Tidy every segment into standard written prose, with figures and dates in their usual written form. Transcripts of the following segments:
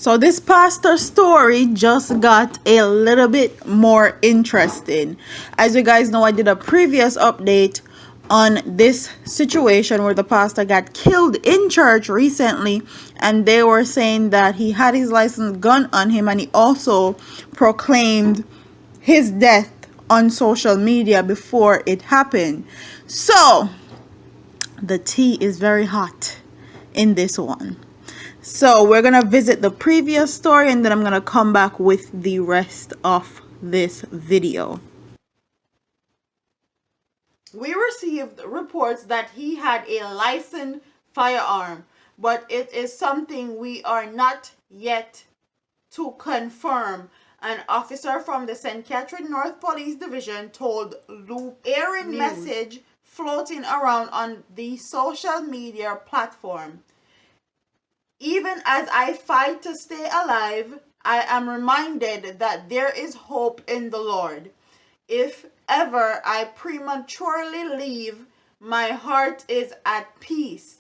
So this pastor story just got a little bit more interesting. As you guys know, I did a previous update on this situation where the pastor got killed in church recently, and they were saying that he had his licensed gun on him, and he also proclaimed his death on social media before it happened. So the tea is very hot in this one. So we're gonna visit the previous story, and then I'm gonna come back with the rest of this video. We received reports that he had a licensed firearm, but it is something we are not yet to confirm. An officer from the St. Catherine North Police Division told Loop airing message floating around on the social media platform. Even as I fight to stay alive, I am reminded that there is hope in the Lord. If ever I prematurely leave, my heart is at peace,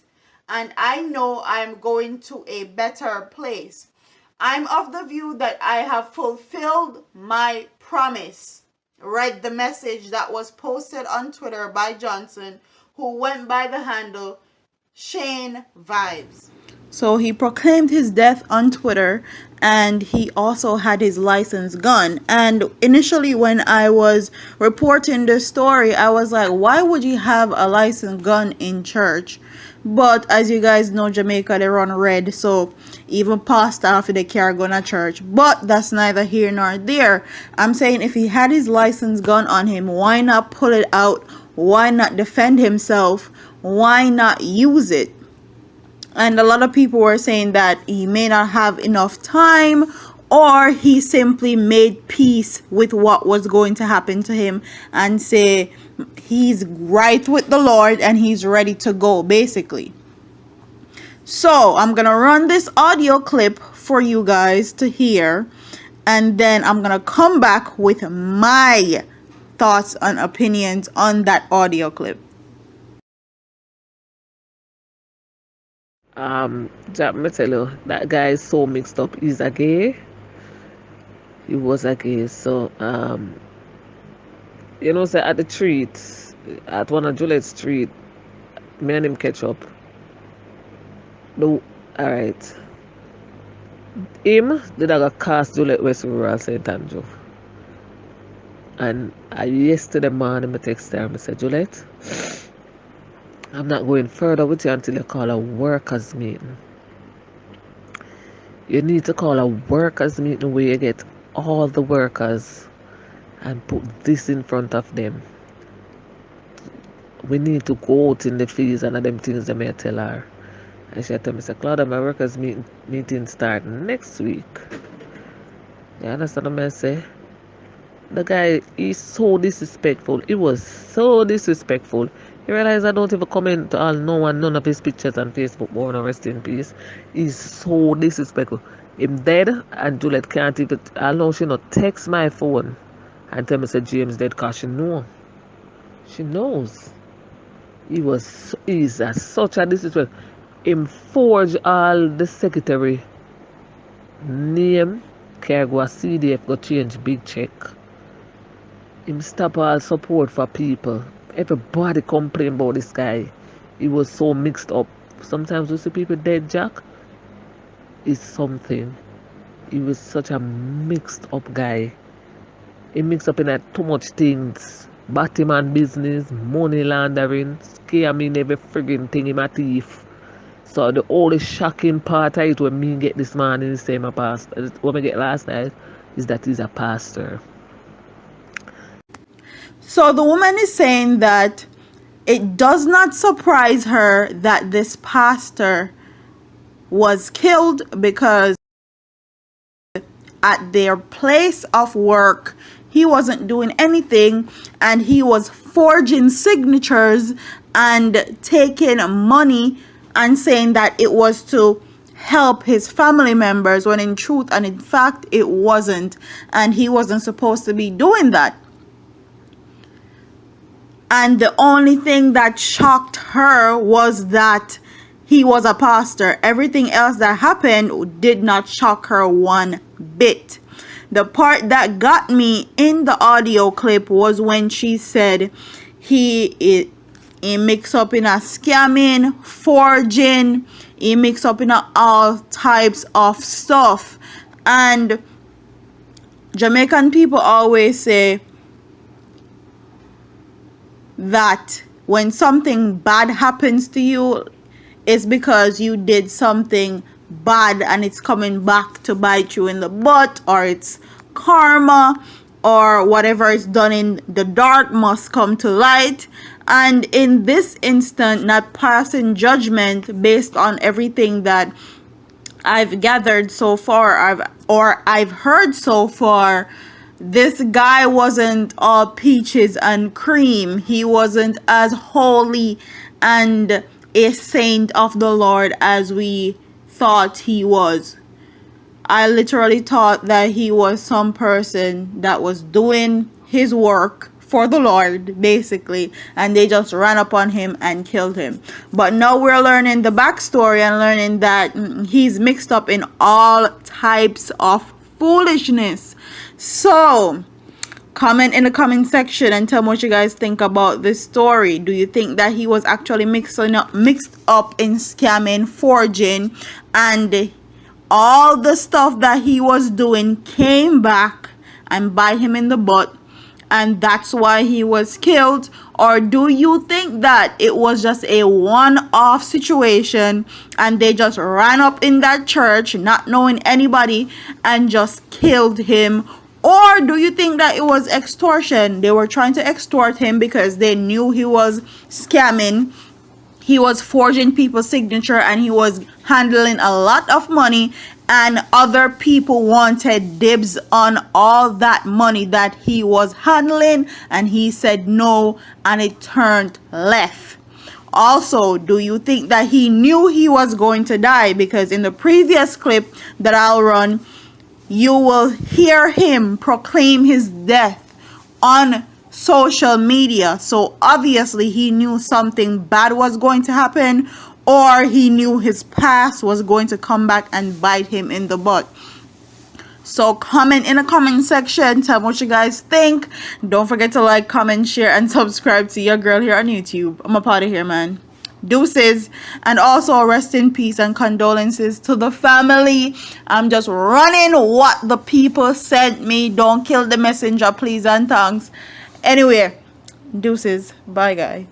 and I know I am going to a better place. I'm of the view that I have fulfilled my promise. Read the message that was posted on Twitter by Johnson, who went by the handle Shane Vibes. So he proclaimed his death on Twitter, and he also had his licensed gun. And initially when I was reporting the story, I was like, why would you have a licensed gun in church? But as you guys know, Jamaica, they run red, so even pastor after they carry gun at church. But that's neither here nor there. I'm saying if he had his licensed gun on him, why not pull it out? Why not defend himself? Why not use it? And a lot of people were saying that he may not have enough time, or he simply made peace with what was going to happen to him and say he's right with the Lord and he's ready to go, basically. So I'm going to run this audio clip for you guys to hear, and then I'm going to come back with my thoughts and opinions on that audio clip. Jack, me tell you, that guy is so mixed up. He's a gay. He was a gay. So, you know, say at the street, at one of Juliet Street, me and him catch up. No, alright. Him did I got cast Juliet West Rural St. Andrew. And yesterday morning, I text her and I said, Juliet, I'm not going further with you until you call a workers' meeting. You need to call a workers' meeting where you get all the workers and put this in front of them. We need to go out in the fields and them things they may tell her. And she told me, Claudia, my workers' meeting start next week. You understand what I say? The guy is so disrespectful. He was so disrespectful. You realize I don't even comment to all none of his pictures on Facebook, more than rest in peace. He's so disrespectful. Him dead, and Juliet can't even, I know she not text my phone and tell me say James dead, cause she know. She knows. He's such a disrespect. Him forge all the secretary name, can go a CDF, go change big check. Him stop all support for people. Everybody complain about this guy. He was so mixed up. Sometimes we see people dead, Jack. It's something. He was such a mixed up guy. He mixed up in too much things. Batman business, money laundering, scamming every friggin' thing in my thief. So the only shocking part of it when me get this man in the same pastor, what I get last night, is that he's a pastor. So the woman is saying that it does not surprise her that this pastor was killed, because at their place of work, he wasn't doing anything and he was forging signatures and taking money and saying that it was to help his family members, when in truth and in fact it wasn't, and he wasn't supposed to be doing that. And the only thing that shocked her was that he was a pastor. Everything else that happened did not shock her one bit. The part that got me in the audio clip was when she said he mix up in a scamming, forging, he mix up in all types of stuff. And Jamaican people always say that when something bad happens to you, it's because you did something bad and it's coming back to bite you in the butt, or it's karma, or whatever is done in the dark must come to light. And in this instant, not passing judgment based on everything that I've gathered so far, I've heard so far, this guy wasn't all peaches and cream. He wasn't as holy and a saint of the Lord as we thought he was. I literally thought that he was some person that was doing his work for the Lord, basically, and they just ran up on him and killed him. But now we're learning the backstory and learning that he's mixed up in all types of foolishness. So comment in the comment section and tell me what you guys think about this story. Do you think that he was actually mixed up in scamming, forging, and all the stuff that he was doing came back and bite him in the butt, and that's why he was killed? Or do you think that it was just a one-off situation and they just ran up in that church not knowing anybody and just killed him? Or do you think that it was extortion? They were trying to extort him because they knew he was scamming, he was forging people's signature, and he was handling a lot of money, and other people wanted dibs on all that money that he was handling, and he said no, and it turned left. Also, do you think that he knew he was going to die? Because in the previous clip that I'll run, you will hear him proclaim his death on social media. So obviously he knew something bad was going to happen, or he knew his past was going to come back and bite him in the butt. So comment in the comment section, tell me what you guys think. Don't forget to like, comment, share, and subscribe to your girl here on YouTube. I'm up out of here, man. Deuces. And also rest in peace and condolences to the family. I'm just running what the people sent me. Don't kill the messenger, please and thanks. Anyway, deuces. Bye, guys.